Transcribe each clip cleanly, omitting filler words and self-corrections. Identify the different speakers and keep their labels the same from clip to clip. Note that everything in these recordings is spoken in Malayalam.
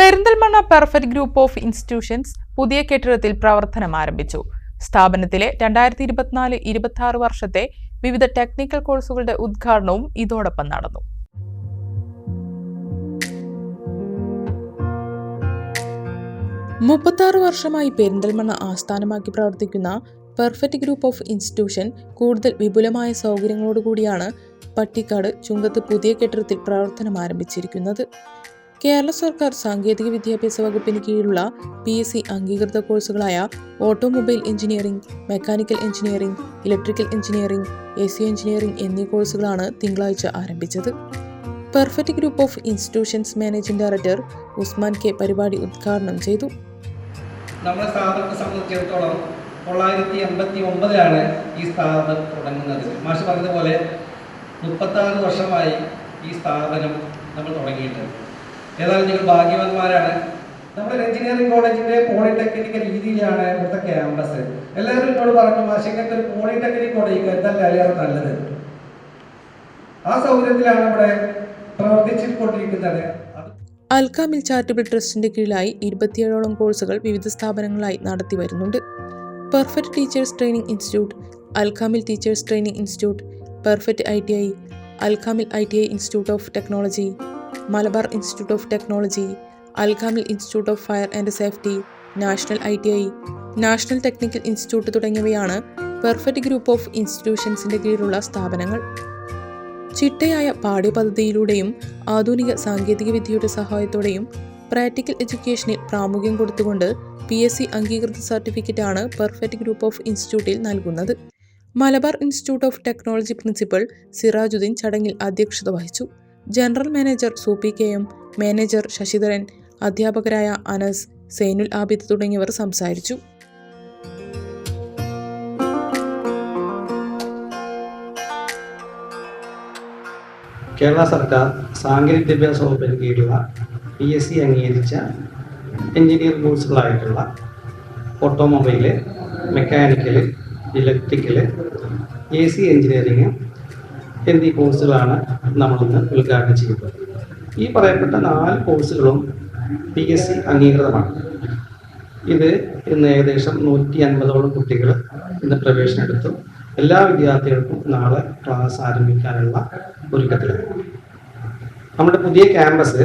Speaker 1: Perinthalmanna perfect group of institutions പുതിയ കെട്ടിടത്തിൽ പ്രവർത്തനം ആരംഭിച്ചു. സ്ഥാപനത്തിലെ 2024-26 വർഷത്തെ വിവിധ ടെക്നിക്കൽ കോഴ്സുകളുടെ ഉദ്ഘാടനവും ഇതോടൊപ്പം നടന്നു. വർഷമായി പെരിന്തൽമണ്ണ ആസ്ഥാനമാക്കി പ്രവർത്തിക്കുന്ന പെർഫെക്റ്റ് ഗ്രൂപ്പ് ഓഫ് ഇൻസ്റ്റിറ്റ്യൂഷൻ കൂടുതൽ വിപുലമായ സൗകര്യങ്ങളോടുകൂടിയാണ് പട്ടിക്കാട് ചുങ്കത്ത് പുതിയ കെട്ടിടത്തിൽ പ്രവർത്തനം ആരംഭിച്ചിരിക്കുന്നത്. കേരള സർക്കാർ സാങ്കേതിക വിദ്യാഭ്യാസ വകുപ്പിന് കീഴിലുള്ള PSC അംഗീകൃത കോഴ്സുകളായ automobile engineering, mechanical engineering, electrical engineering, AC engineering എന്നീ കോഴ്സുകളാണ് തിങ്കളാഴ്ച ആരംഭിച്ചത്. Perfect group of institutions managing director Usman K പരിപാടി ഉദ്ഘാടനം ചെയ്തു.
Speaker 2: നമ്മുടെ സ്ഥാപനത്തെ സംബന്ധിച്ചിടത്തോളം 989 ഈ സ്ഥാപനം തുടങ്ങുന്നത്. മാഷ് പറഞ്ഞതുപോലെ 36 വർഷമായി ഈ സ്ഥാപനം നമ്മൾ തുടങ്ങിയിട്ടുണ്ട്. ഏതായാലും നിങ്ങൾ ഭാഗ്യവാന്മാരാണ്. നമ്മുടെ എഞ്ചിനീയറിംഗ് കോളേജിന്റെ പോളിടെക്നിക്കൽ രീതിയിലാണ് ഇവിടുത്തെ ക്യാമ്പസ്. എല്ലാവരും എന്നോട് പറഞ്ഞു, മാഷിങ്ങനത്തെ ഒരു പോളിടെക്നിക് കോളേജ് എന്തല്ല അതിലേറെ നല്ലത്. ആ സൗകര്യത്തിലാണ് ഇവിടെ പ്രവർത്തിച്ചുകൊണ്ടിരിക്കുന്നത്.
Speaker 1: അൽകാമിൽ ചാരിറ്റബിൾ ട്രസ്റ്റിന്റെ കീഴിലായി 27ഓളം കോഴ്സുകൾ വിവിധ സ്ഥാപനങ്ങളായി നടത്തി വരുന്നുണ്ട്. Perfect teachers training institute, അൽകാമിൽ teachers training institute, perfect ITI, അൽകാമിൽ ITI institute of technology, Malabar institute of technology, അൽകാമിൽ institute of fire and safety, national ITI, national technical institute തുടങ്ങിയവയാണ് പെർഫെക്റ്റ് ഗ്രൂപ്പ് ഓഫ് ഇൻസ്റ്റിറ്റ്യൂഷൻസിന്റെ കീഴിലുള്ള സ്ഥാപനങ്ങൾ. ചിട്ടയായ പാഠ്യപദ്ധതിയിലൂടെയും ആധുനിക സാങ്കേതിക വിദ്യയുടെ സഹായത്തോടെയും പ്രാക്ടിക്കൽ എഡ്യൂക്കേഷനിൽ പ്രാമുഖ്യം കൊടുത്തുകൊണ്ട് PSC അംഗീകൃത സർട്ടിഫിക്കറ്റാണ് പെർഫെക്റ്റ് ഗ്രൂപ്പ് ഓഫ് ഇൻസ്റ്റിറ്റ്യൂട്ടിൽ നൽകുന്നത്. Malabar institute of technology principal Sirajuddin ചടങ്ങിൽ അധ്യക്ഷത വഹിച്ചു. General manager Soopy KM, manager Sasidharan, അധ്യാപകരായ അനസ്, സൈനുൽ ആബിദ് തുടങ്ങിയവർ സംസാരിച്ചു.
Speaker 2: കേരള സർക്കാർ സാങ്കേതിക വിദ്യാഭ്യാസ വകുപ്പിന് കീഴിലുള്ള PSC അംഗീകരിച്ച എഞ്ചിനീയറിംഗ് കോഴ്സുകളായിട്ടുള്ള automobile, mechanical, electrical, AC engineering എന്നീ കോഴ്സുകളാണ് നമ്മളിന്ന് ഉദ്ഘാടനം ചെയ്യുന്നത്. ഈ പറയപ്പെട്ട 4 കോഴ്സുകളും PSC അംഗീകൃതമാണ്. ഇത് ഇന്ന് ഏകദേശം 150ഓളം കുട്ടികൾ ഇന്ന് പ്രവേശനം എടുത്തു. എല്ലാ വിദ്യാർത്ഥികൾക്കും നാളെ ക്ലാസ് ആരംഭിക്കാനുള്ള ഒരുക്കത്തിലാണ്. നമ്മുടെ പുതിയ ക്യാമ്പസ്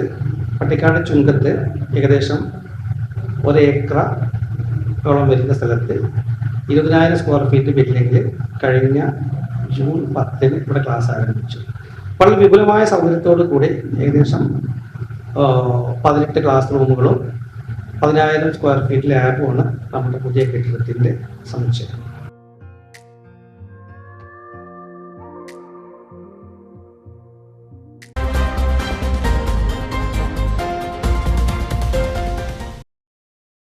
Speaker 2: പട്ടിക്കാട് ചുങ്കത്ത് ഏകദേശം 1 ഏക്കറോളം വരുന്ന സ്ഥലത്ത് 20,000 സ്ക്വയർ ഫീറ്റ് ബിൽഡിങ്ങിൽ കഴിഞ്ഞ ജൂൺ 10 ഇവിടെ ക്ലാസ് ആരംഭിച്ചു. വളരെ വിപുലമായ സൗകര്യത്തോടു കൂടി ഏകദേശം 18 ക്ലാസ് റൂമുകളും 10,000 സ്ക്വയർ ഫീറ്റ് ലാബുമാണ് നമ്മുടെ പുതിയ കെട്ടിടത്തിൻ്റെ സമുച്ചയം.